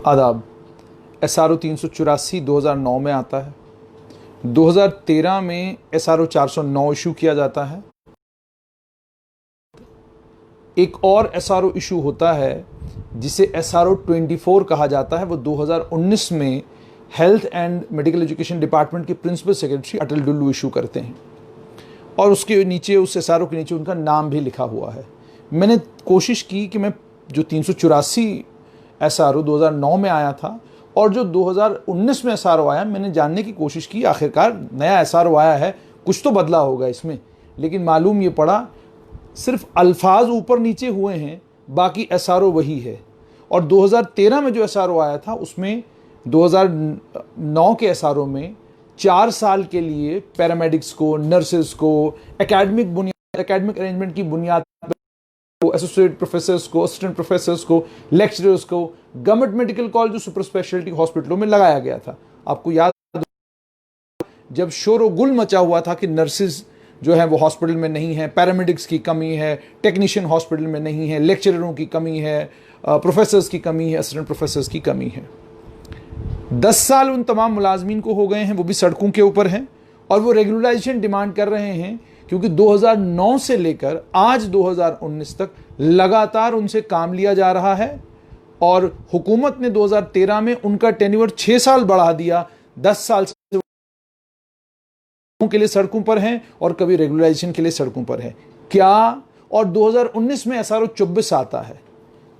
आदाब। SRO 384 2009 में आता है। 2013 में SRO 409 इशू किया जाता है। एक और SRO इशू होता है जिसे SRO 24 कहा जाता है। वो 2019 में health and medical education department के प्रिंसिपल सेक्रेटरी अटल डुल्लू इशू करते हैं और उसके नीचे, उस SRO के नीचे उनका नाम भी लिखा हुआ है। मैंने कोशिश की कि मैं जो 384 SRO 2009 में आया था और जो 2019 में SRO आया, मैंने जानने की कोशिश की आखिरकार नया SRO आया है, कुछ तो बदला होगा इसमें। लेकिन मालूम ये पड़ा सिर्फ अल्फाज ऊपर नीचे हुए हैं, बाकी SRO वही है। और 2013 में जो SRO आया था उसमें 2009 के SRO में 4 साल के लिए पैरामेडिक्स को, नर्सेस को, एकेडमिक अरेंजमेंट की बुनियाद पर एसोसिएट प्रोफेसर्स को, असिस्टेंट प्रोफेसर्स को, लेक्चरर्स को गवर्नमेंट मेडिकल कॉलेज और सुपर स्पेशलिटी हॉस्पिटलों में लगाया गया था। आपको याद, जब शोर गुल मचा हुआ था कि नर्सेज जो है वो हॉस्पिटल में नहीं है, पैरामेडिक्स की कमी है, टेक्नीशियन हॉस्पिटल में नहीं है, लेक्चररों की कमी है, प्रोफेसर्स की कमी है, असिस्टेंट प्रोफेसर्स की कमी है। 10 साल उन तमाम मुलाजमीन को हो गए हैं, वो भी सड़कों के ऊपर हैं और वो रेगुलराइजेशन डिमांड कर रहे हैं, क्योंकि 2009 से लेकर आज 2019 तक लगातार उनसे काम लिया जा रहा है और हुकूमत ने 2013 में उनका टेन्योर 6 साल बढ़ा दिया। 10 साल से के लिए सड़कों पर हैं और कभी रेगुलराइजेशन के लिए सड़कों पर है क्या। और 2019 में SRO 24 आता है,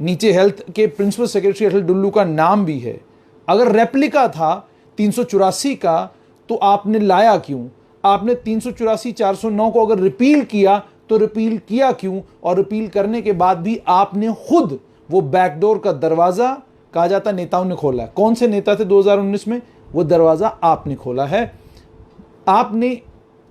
नीचे हेल्थ के प्रिंसिपल सेक्रेटरी अटल डुल्लू का नाम भी है। अगर रेप्लिका था 384 का तो आपने लाया क्यों? आपने 384 409 को अगर रिपील किया तो रिपील किया क्यों? और रिपील करने के बाद भी आपने खुद वो बैकडोर का दरवाजा, कहा जाता नेताओं ने खोला है। कौन से नेता थे 2019 में? वो दरवाजा आपने खोला है। आपने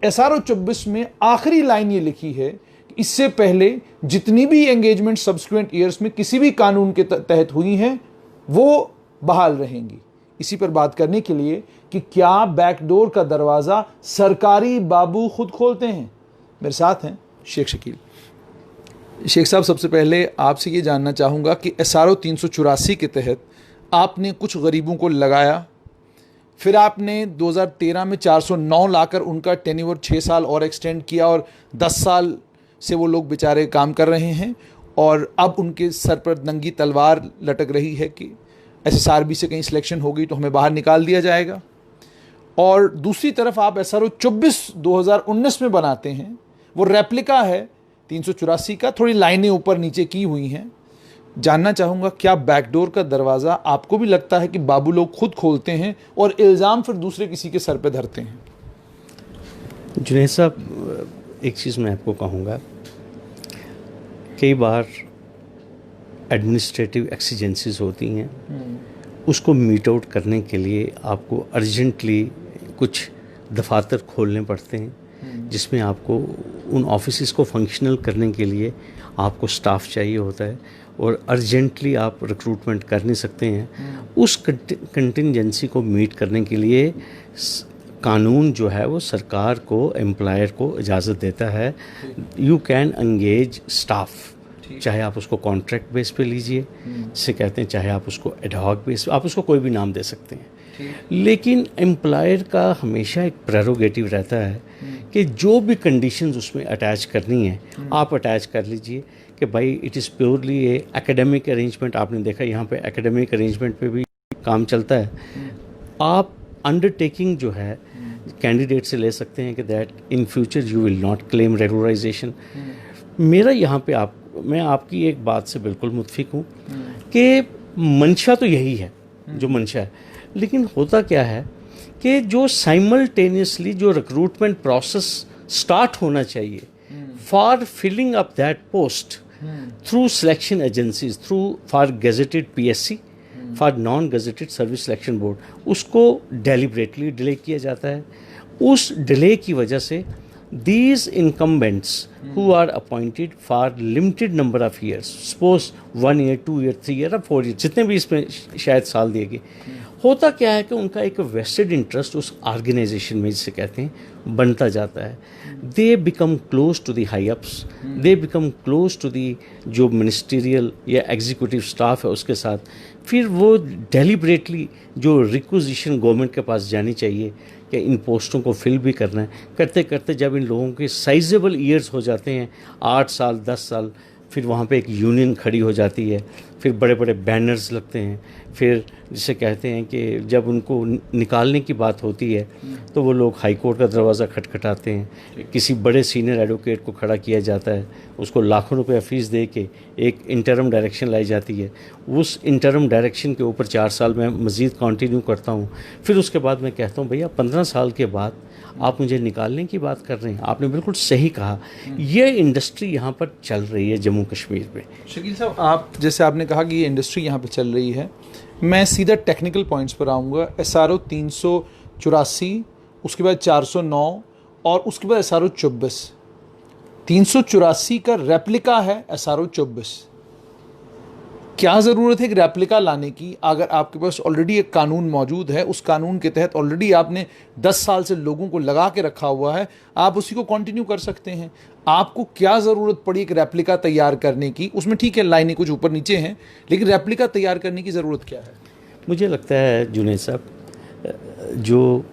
SRO 24 में आखिरी लाइन ये लिखी है कि इससे पहले जितनी भी एंगेजमेंट सब्सिक्वेंट ईयर्स में किसी भी कानून के तहत हुई हैं वो बहाल रहेंगी। इसी पर बात करने के लिए कि क्या बैकडोर का दरवाजा सरकारी बाबू खुद खोलते हैं, मेरे साथ हैं शेख शकील। शेख साहब, सबसे पहले आपसे ये जानना चाहूँगा कि SRO 384 के तहत आपने कुछ गरीबों को लगाया, फिर आपने 2013 में 409 लाकर उनका टेन्योर 6 साल और एक्सटेंड किया और 10 साल से वो लोग बेचारे काम कर रहे हैं और अब उनके सर पर नंगी तलवार लटक रही है कि SSRB से कहीं सिलेक्शन होगी तो हमें बाहर निकाल दिया जाएगा। और दूसरी तरफ आप SRO 24 2019 में बनाते हैं, वो रेप्लिका है 384 का, थोड़ी लाइनें ऊपर नीचे की हुई हैं। जानना चाहूँगा क्या बैकडोर का दरवाज़ा आपको भी लगता है कि बाबू लोग खुद खोलते हैं और इल्ज़ाम फिर दूसरे किसी के सर पे धरते हैं? जुनैद साहब, एक चीज़ मैं आपको कहूँगा, कई बार एडमिनिस्ट्रेटिव एक्सीजेंसीज होती हैं, उसको मीट आउट करने के लिए आपको अर्जेंटली कुछ दफातर खोलने पड़ते हैं, जिसमें आपको उन ऑफिसेस को फंक्शनल करने के लिए आपको स्टाफ चाहिए होता है और अर्जेंटली आप रिक्रूटमेंट कर नहीं सकते हैं। उस कंटिंजेंसी को मीट करने के लिए कानून जो है वो सरकार को, एम्प्लॉयर को इजाज़त देता है, यू कैन एंगेज स्टाफ, चाहे आप उसको कॉन्ट्रैक्ट बेस पे लीजिए, जिसे कहते हैं, चाहे आप उसको एडहॉक बेस पे, आप उसको कोई भी नाम दे सकते हैं। लेकिन एम्प्लॉयर का हमेशा एक प्रेरोगेटिव रहता है कि जो भी कंडीशंस उसमें अटैच करनी है आप अटैच कर लीजिए कि भाई it is purely A academic arrangement. आपने देखा यहाँ पे एकेडमिक अरेंजमेंट पे भी काम चलता है। आप अंडरटेकिंग जो है कैंडिडेट से ले सकते हैं कि that in future you will not claim regularisation. मेरा यहाँ पे मैं आपकी एक बात से बिल्कुल मुत्फिक हूँ कि मंशा तो यही है जो मंशा है, लेकिन होता क्या है कि जो साइमल्टेनियसली जो रिक्रूटमेंट प्रोसेस स्टार्ट होना चाहिए for filling up that post through selection agencies, through for gazetted PSC, for non gazetted service selection board, उसको डेलिबरेटली डिले किया जाता है। उस डिले की वजह से these incumbents who are appointed for limited number of years, suppose 1 year, 2 year, 3 year or 4 year, जितने भी इसमें शायद साल दिए गए, होता क्या है कि उनका एक वेस्टेड इंटरेस्ट उस ऑर्गेनाइजेशन में, जिसे कहते हैं, बनता जाता है. They become close to the high ups, they become close to the जो मिनिस्टीरियल या एग्जीक्यूटिव स्टाफ है उसके साथ. फिर वो डेलिबरेटली जो रिक्विजिशन गवर्नमेंट के पास जानी चाहिए कि इन पोस्टों को फिल भी करना है, करते करते जब इन लोगों के साइजेबल ईयर्स हो जाते हैं, 8 साल 10 साल, फिर वहाँ पे एक यूनियन खड़ी हो जाती है, फिर बड़े बड़े बैनर्स लगते हैं. फिर जिसे कहते हैं कि जब उनको निकालने की बात होती है तो वो लोग हाई कोर्ट का दरवाज़ा खटखटाते हैं, किसी बड़े सीनियर एडवोकेट को खड़ा किया जाता है, उसको लाखों रुपया फ़ीस दे के एक इंटरम डायरेक्शन लाई जाती है. उस इंटरम डायरेक्शन के ऊपर 4 साल मैं मज़ीद कंटिन्यू करता हूँ. फिर उसके बाद मैं कहता हूँ भैया 15 साल के बाद आप मुझे निकालने की बात कर रहे हैं. आपने बिल्कुल सही कहा, ये इंडस्ट्री यहाँ पर चल रही है जम्मू कश्मीर में. शकील साहब, आप जैसे आपने कहा कि ये इंडस्ट्री यहाँ पे चल रही है, मैं सीधा टेक्निकल पॉइंट्स पर आऊँगा. SRO 384, उसके बाद 409 और उसके बाद SRO 24. 384 का रेप्लिका है SRO 24. क्या ज़रूरत है एक रेप्लिका लाने की अगर आपके पास ऑलरेडी एक कानून मौजूद है? उस कानून के तहत ऑलरेडी आपने 10 साल से लोगों को लगा के रखा हुआ है, आप उसी को कंटिन्यू कर सकते हैं. आपको क्या ज़रूरत पड़ी एक रेप्लिका तैयार करने की? उसमें ठीक है लाइनें कुछ ऊपर नीचे हैं, लेकिन रेप्लिका तैयार करने की ज़रूरत क्या है? मुझे लगता है जुनैद साहब, जो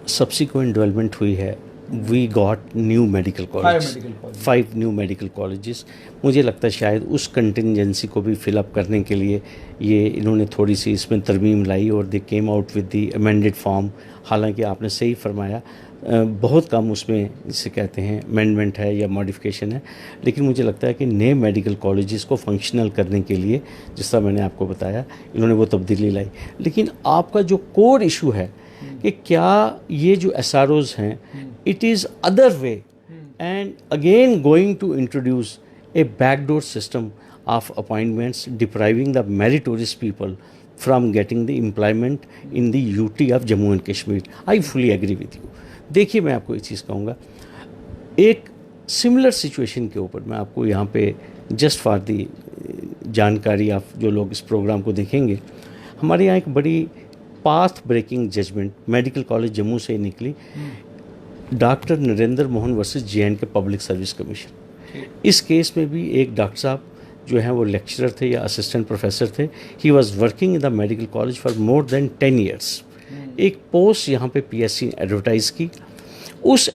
सब्सिक्वेंट डेवलपमेंट हुई है, we got new medical college, 5 new medical colleges. मुझे लगता है शायद उस कंटिजेंसी को भी फिलअप करने के लिए ये इन्होंने थोड़ी सी इसमें तरमीम लाई और they came out with the amended form. हालांकि आपने सही फरमाया, बहुत कम उसमें जिसे कहते हैं अमेंडमेंट है या मॉडिफिकेशन है, लेकिन मुझे लगता है कि नए मेडिकल कॉलेजेस को फंक्शनल करने के लिए, जिस तरह मैंने आपको बताया, इन्होंने वो तब्दीली लाई. लेकिन आपका जो कोर इशू है कि क्या ये जो SROs हैं, it is other way and again going to introduce a backdoor system of appointments, depriving the meritorious people from getting the employment in the UT of Jammu and Kashmir. I fully agree with you. देखिए, मैं आपको एक चीज़ कहूँगा, एक similar situation के ऊपर मैं आपको यहाँ पे जस्ट फॉर दी जानकारी आप जो लोग इस प्रोग्राम को देखेंगे, हमारे यहाँ एक बड़ी path breaking judgement medical college Jammu से निकली, doctor Narendra Mohan versus JNK public service commission. इस केस में भी एक डॉक्टर साहब जो हैं वो लेक्चरर थे या असिस्टेंट प्रोफेसर थे. He was working in the medical college for more than 10 years. एक पोस्ट यहाँ पे PSC एडवर्टाइज की, उस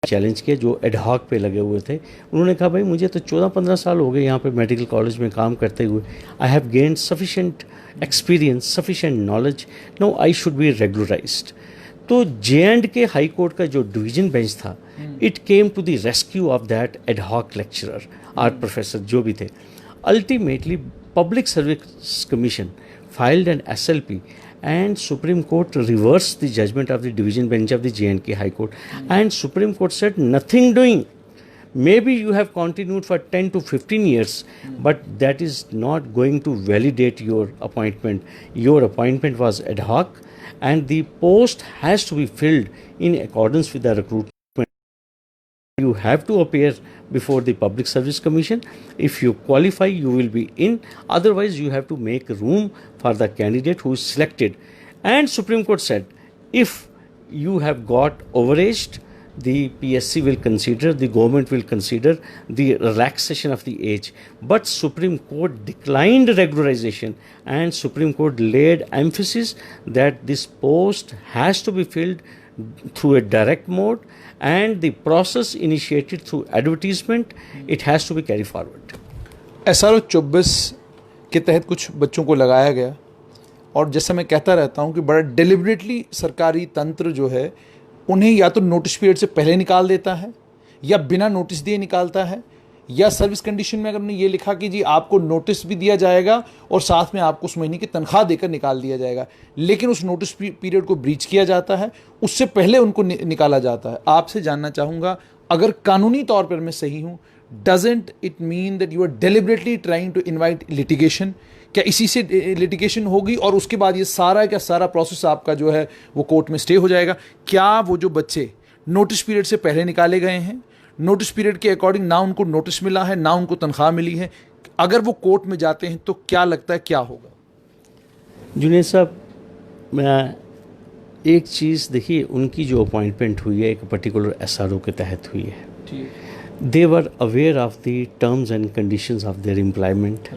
चैलेंज किया जो एडहॉक पे लगे हुए थे. उन्होंने कहा भाई मुझे तो 14-15 साल हो गए यहाँ पे मेडिकल कॉलेज में काम करते हुए. I have gained sufficient experience, sufficient knowledge, no I should be regularized. तो J&K हाई कोर्ट का जो डिवीजन बेंच था, it came to the rescue of that ad hoc lecturer और प्रोफेसर जो भी थे. Ultimately public service commission filed an SLP and Supreme Court reversed the judgment of the division bench of the J&K High Court, and Supreme Court said nothing doing. Maybe you have continued for 10 to 15 years, but that is not going to validate your appointment. Your appointment was ad hoc and the post has to be filled in accordance with the recruitment. You have to appear before the Public Service Commission. If you qualify, you will be in. Otherwise, you have to make room for the candidate who is selected. And Supreme Court said, if you have got overaged, the PSC will consider, the government will consider the relaxation of the age. But Supreme Court declined regularization, and Supreme Court laid emphasis that this post has to be filled through a direct mode, and the process initiated through advertisement, it has to be carried forward. SRO 24 के तहत कुछ बच्चों को लगाया गया, और जैसा मैं कहता रहता हूँ कि बड़ा डेलिबरेटली सरकारी तंत्र जो है उन्हें या तो नोटिस पीरियड से पहले निकाल देता है या बिना नोटिस दिए निकालता है, या सर्विस कंडीशन में अगर हमने ये लिखा कि जी आपको नोटिस भी दिया जाएगा और साथ में आपको उस महीने की तनख्वाह देकर निकाल दिया जाएगा, लेकिन उस नोटिस पीरियड को ब्रीच किया जाता है, उससे पहले उनको निकाला जाता है. आपसे जानना चाहूँगा, अगर कानूनी तौर पर मैं सही हूँ, doesn't it mean that you are deliberately trying to invite litigation? क्या इसी से लिटिगेशन होगी और उसके बाद ये सारा प्रोसेस आपका जो है वो कोर्ट में स्टे हो जाएगा? क्या वो जो बच्चे नोटिस पीरियड से पहले निकाले गए हैं, नोटिस पीरियड के अकॉर्डिंग ना उनको नोटिस मिला है ना उनको तनख्वाह मिली है, अगर वो कोर्ट में जाते हैं तो क्या लगता है क्या होगा? जुनेद साहब, मैं एक चीज़ देखिए, उनकी जो अपॉइंटमेंट हुई है एक पर्टिकुलर एसआरओ के तहत हुई है। They were aware of the terms and conditions of their employment.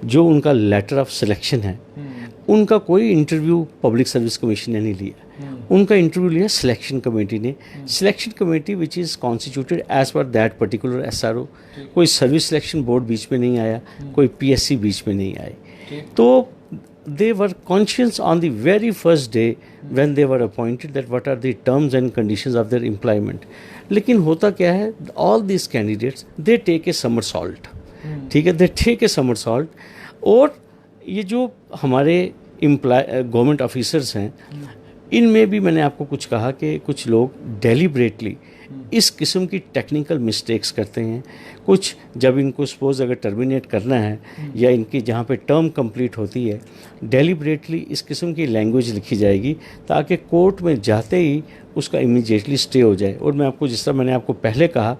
जो उनका लेटर ऑफ सिलेक्शन है, उनका कोई इंटरव्यू पब्लिक सर्विस कमीशन ने नहीं लिया, उनका इंटरव्यू लिया सिलेक्शन कमेटी ने। Selection committee which is constituted as per that particular SRO. कोई सर्विस सिलेक्शन बोर्ड बीच में नहीं आया, कोई पीएससी बीच में नहीं आए। तो they were conscious on the very first day when they were appointed that what are the terms and conditions of their employment. लेकिन होता क्या है, all these candidates they take a somersault, ठीक है, they take a somersault। और ये जो हमारे गवर्नमेंट ऑफिसर्स हैं, इनमें भी मैंने आपको कुछ कहा कि कुछ लोग डेलिब्रेटली इस किस्म की टेक्निकल मिस्टेक्स करते हैं। कुछ जब इनको सपोज अगर टर्मिनेट करना है या इनकी जहाँ पे टर्म कंप्लीट होती है, डेलिब्रेटली इस किस्म की लैंग्वेज लिखी जाएगी ताकि कोर्ट में जाते ही उसका इमीडिएटली स्टे हो जाए। और मैं आपको, जिस तरह मैंने आपको पहले कहा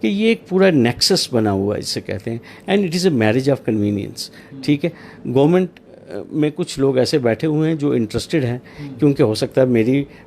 कि ये एक पूरा नेक्सस बना हुआ है, इसे कहते हैं, and it is a marriage of convenience. ठीक है, गवर्नमेंट में कुछ लोग ऐसे बैठे हुए हैं जो इंटरेस्टेड हैं, क्योंकि हो सकता है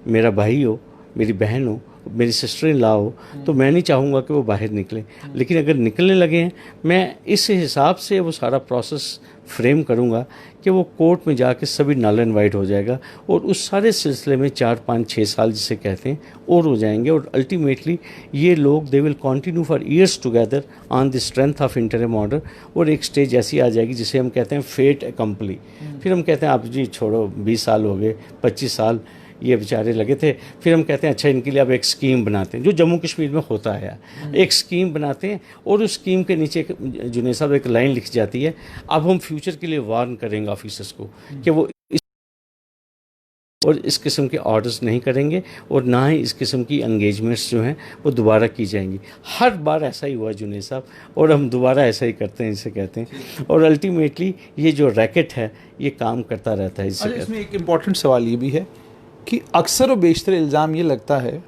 मेरा भाई हो, मेरी बहन हो, मेरी सिस्टर इन लॉ हो, तो मैं नहीं चाहूँगा कि वो बाहर निकले। लेकिन अगर निकलने लगे हैं, मैं इस हिसाब से वो सारा प्रोसेस फ्रेम करूँगा कि वो कोर्ट में जाके सभी नल एंड वाइट हो जाएगा, और उस सारे सिलसिले में 4, 5, 6 साल जिसे कहते हैं और हो जाएंगे। और अल्टीमेटली ये लोग they will continue for years together on the strength of interim order. और एक स्टेज ऐसी आ जाएगी जिसे हम कहते हैं फेट अकम्पली। फिर हम कहते हैं आप जी छोड़ो, 20 साल हो गए, 25 साल ये बेचारे लगे थे, फिर हम कहते हैं अच्छा इनके लिए अब एक स्कीम बनाते हैं, जो जम्मू कश्मीर में होता है। एक स्कीम बनाते हैं और उस स्कीम के नीचे जुनेद साहब एक लाइन लिखी जाती है, अब हम फ्यूचर के लिए वार्न करेंगे ऑफिसर्स को कि वो इस किस्म के ऑर्डर्स नहीं करेंगे, और ना ही इस किस्म की एंगेजमेंट्स जो हैं वो दोबारा की जाएंगी। हर बार ऐसा ही हुआ जुनेद साहब, और हम दोबारा ऐसा ही करते हैं, इसे कहते हैं। और अल्टीमेटली ये जो रैकेट है ये काम करता रहता है। इसमें एक इम्पॉर्टेंट सवाल ये भी है कि अक्सर और बेशतर इल्ज़ाम ये लगता है,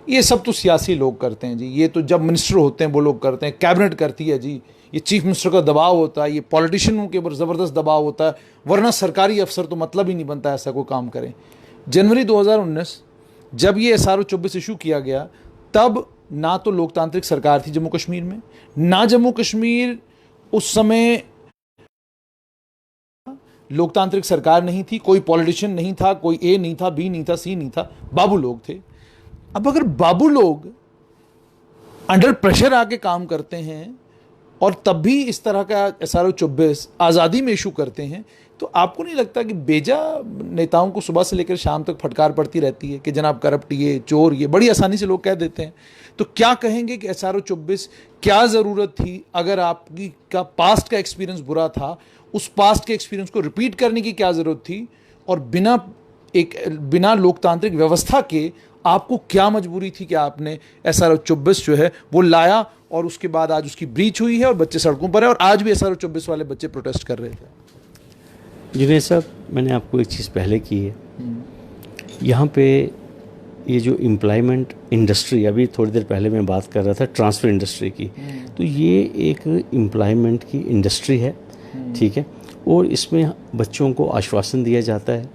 ये सब तो सियासी लोग करते हैं जी, ये तो जब मिनिस्टर होते हैं वो लोग करते हैं, कैबिनेट करती है जी, ये चीफ मिनिस्टर का दबाव होता है, ये पॉलिटिशियनों के ऊपर ज़बरदस्त दबाव होता है, वरना सरकारी अफसर तो मतलब ही नहीं बनता ऐसा कोई काम करें। जनवरी 2019 जब ये SRO 24 इशू किया गया, तब ना तो लोकतांत्रिक सरकार थी जम्मू कश्मीर में, ना जम्मू कश्मीर उस समय लोकतांत्रिक सरकार नहीं थी, कोई पॉलिटिशियन नहीं था, कोई A नहीं था, B नहीं था, C नहीं था, बाबू लोग थे। अब अगर बाबू लोग अंडर प्रेशर आके काम करते हैं और तब भी इस तरह का SRO 24 आज़ादी में इशू करते हैं, तो आपको नहीं लगता कि बेजा नेताओं को सुबह से लेकर शाम तक फटकार पड़ती रहती है कि जनाब करप्ट, ये चोर, ये बड़ी आसानी से लोग कह देते हैं। तो क्या कहेंगे कि SRO 24 क्या ज़रूरत थी? अगर आपकी का पास्ट का एक्सपीरियंस बुरा था, उस पास्ट के एक्सपीरियंस को रिपीट करने की क्या ज़रूरत थी? और बिना लोकतांत्रिक व्यवस्था के आपको क्या मजबूरी थी कि आपने SRO 24 जो है वो लाया, और उसके बाद आज उसकी ब्रीच हुई है और बच्चे सड़कों पर है, और आज भी SRO 24 वाले बच्चे प्रोटेस्ट कर रहे थे। जुनेद साहब, मैंने आपको एक चीज़ पहले की है, यहाँ पे ये जो एम्प्लॉयमेंट इंडस्ट्री, अभी थोड़ी देर पहले मैं बात कर रहा था ट्रांसफ़र इंडस्ट्री की, तो ये एक एम्प्लॉयमेंट की इंडस्ट्री है, ठीक है। और इसमें बच्चों को आश्वासन दिया जाता है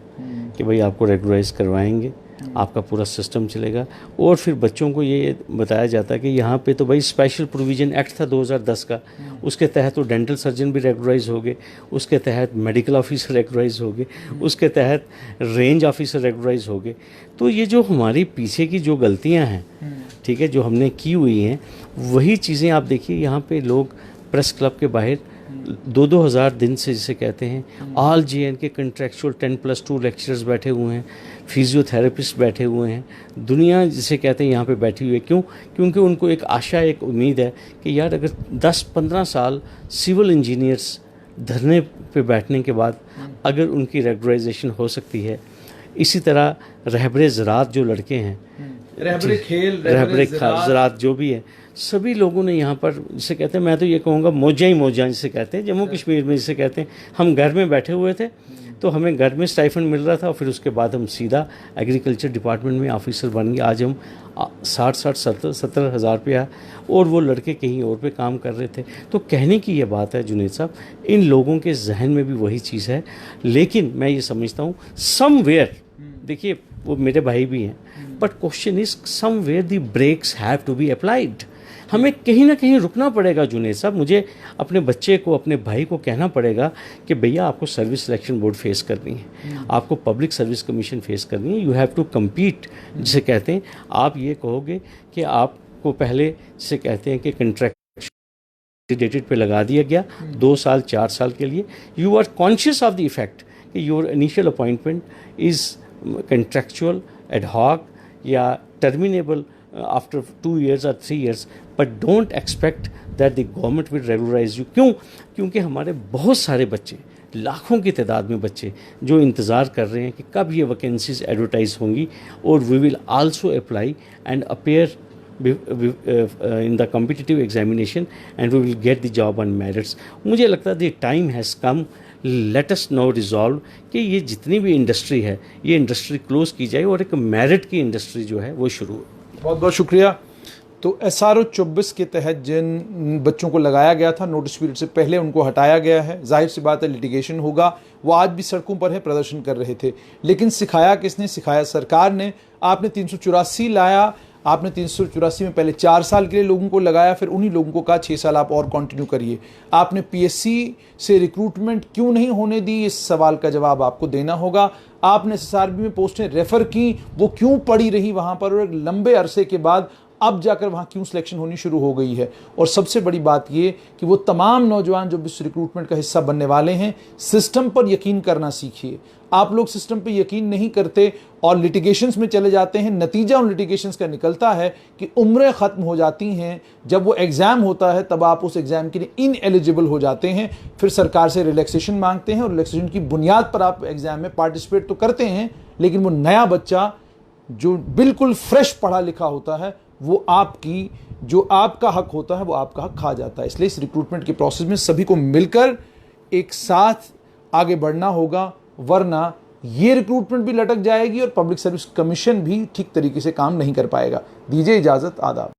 कि भाई आपको रेगुलराइज करवाएंगे, आपका पूरा सिस्टम चलेगा। और फिर बच्चों को ये बताया जाता है कि यहाँ पे तो भाई स्पेशल प्रोविज़न एक्ट था 2010 का, उसके तहत तो डेंटल सर्जन भी रेगुलराइज हो गए, उसके तहत मेडिकल ऑफिसर रेगुलराइज हो गए, उसके तहत रेंज ऑफिसर रेगुलराइज हो गए। तो ये जो हमारी पीछे की जो गलतियाँ हैं, ठीक है, जो हमने की हुई हैं, वही चीज़ें आप देखिए। यहाँ पे लोग प्रेस क्लब के बाहर 2-2 हज़ार दिन से जिसे कहते हैं, ऑल JN के कंट्रेक्चुअल 10+2 लेक्चरर्स बैठे हुए हैं, फिजियोथेरेपिस्ट बैठे हुए हैं, दुनिया जिसे कहते हैं यहाँ पे बैठी हुई है। क्यों? क्योंकि उनको एक आशा, एक उम्मीद है कि यार अगर 10-15 साल सिविल इंजीनियर्स धरने पे बैठने के बाद अगर उनकी रेगुलराइजेशन हो सकती है, इसी तरह रहबरे ज़रात जो लड़के हैं, रहबरे ज़रात जो भी है, सभी लोगों ने यहाँ पर जिसे कहते हैं, मैं तो ये कहूँगा मौजा ही मौजा जिसे कहते हैं, जम्मू कश्मीर में जिसे कहते हैं, हम घर में बैठे हुए थे, तो हमें घर में स्टाइफंड मिल रहा था और फिर उसके बाद हम सीधा एग्रीकल्चर डिपार्टमेंट में ऑफिसर बन गए। आज हम 60-70 हज़ार रुपया और वो लड़के कहीं और पे काम कर रहे थे। तो कहने की ये बात है जुनैद साहब, इन लोगों के जहन में भी वही चीज़ है, लेकिन मैं ये समझता हूँ समवेयर, देखिए वो मेरे भाई भी हैं, but question is somewhere the brakes have to be applied. हमें कहीं ना कहीं रुकना पड़ेगा जुनैद साहब। मुझे अपने बच्चे को, अपने भाई को कहना पड़ेगा कि भैया आपको सर्विस सिलेक्शन बोर्ड फेस करनी है, आपको पब्लिक सर्विस कमीशन फेस करनी है, यू हैव टू कम्पीट, जिसे कहते हैं। आप ये कहोगे कि आपको पहले जिसे कहते हैं कि कंट्रैक्ट डेटेड पे लगा दिया गया 2 साल 4 साल के लिए, you are conscious of the effect कि your initial appointment is contractual, ad hoc या terminable after 2 years or 3 years, but don't expect that the government will regularize you। क्यों? क्योंकि हमारे बहुत सारे बच्चे, लाखों की तादाद में बच्चे जो इंतज़ार कर रहे हैं कि कब ये वैकेंसीज एडवर्टाइज होंगी और we will also apply and appear in the competitive examination and we will get the job on merits। मुझे लगता है the time has come, let us now resolve कि ये जितनी भी इंडस्ट्री है ये इंडस्ट्री क्लोज की जाए और एक मेरिट की इंडस्ट्री जो है वो शुरू हो। बहुत बहुत शुक्रिया। तो SRO 24 के तहत जिन बच्चों को लगाया गया था नोटिस पीरियड से पहले, उनको हटाया गया है। जाहिर सी बात है लिटिगेशन होगा। वो आज भी सड़कों पर है, प्रदर्शन कर रहे थे, लेकिन सिखाया किसने? सिखाया सरकार ने। आपने 384 लाया, आपने 384 में पहले 4 साल के लिए लोगों को लगाया, फिर उन्हीं लोगों को कहा 6 साल आप और कंटिन्यू करिए। आपने PSC से रिक्रूटमेंट क्यों नहीं होने दी, इस सवाल का जवाब आपको देना होगा। आपने SSRB में पोस्टें रेफर की, वो क्यों पड़ी रही वहाँ पर, और एक लंबे अरसे के बाद अब जाकर वहाँ क्यों सिलेक्शन होनी शुरू हो गई है। और सबसे बड़ी बात ये कि वो तमाम नौजवान जो इस रिक्रूटमेंट का हिस्सा बनने वाले हैं, सिस्टम पर यकीन करना सीखिए। आप लोग सिस्टम पर यकीन नहीं करते और लिटिगेशंस में चले जाते हैं। नतीजा उन लिटिगेशंस का निकलता है कि उम्रें ख़त्म हो जाती हैं। जब वो एग्ज़ाम होता है तब आप उस एग्ज़ाम के लिए इनएलिजिबल हो जाते हैं, फिर सरकार से रिलैक्सेशन मांगते हैं और रिलैक्सेशन की बुनियाद पर आप एग्ज़ाम में पार्टिसिपेट तो करते हैं, लेकिन वो नया बच्चा जो बिल्कुल फ्रेश पढ़ा लिखा होता है वो आपकी जो आपका हक होता है वो आपका हक खा जाता है। इसलिए इस रिक्रूटमेंट के प्रोसेस में सभी को मिलकर एक साथ आगे बढ़ना होगा, वरना ये रिक्रूटमेंट भी लटक जाएगी और पब्लिक सर्विस कमीशन भी ठीक तरीके से काम नहीं कर पाएगा। दीजिए इजाज़त, आदाब।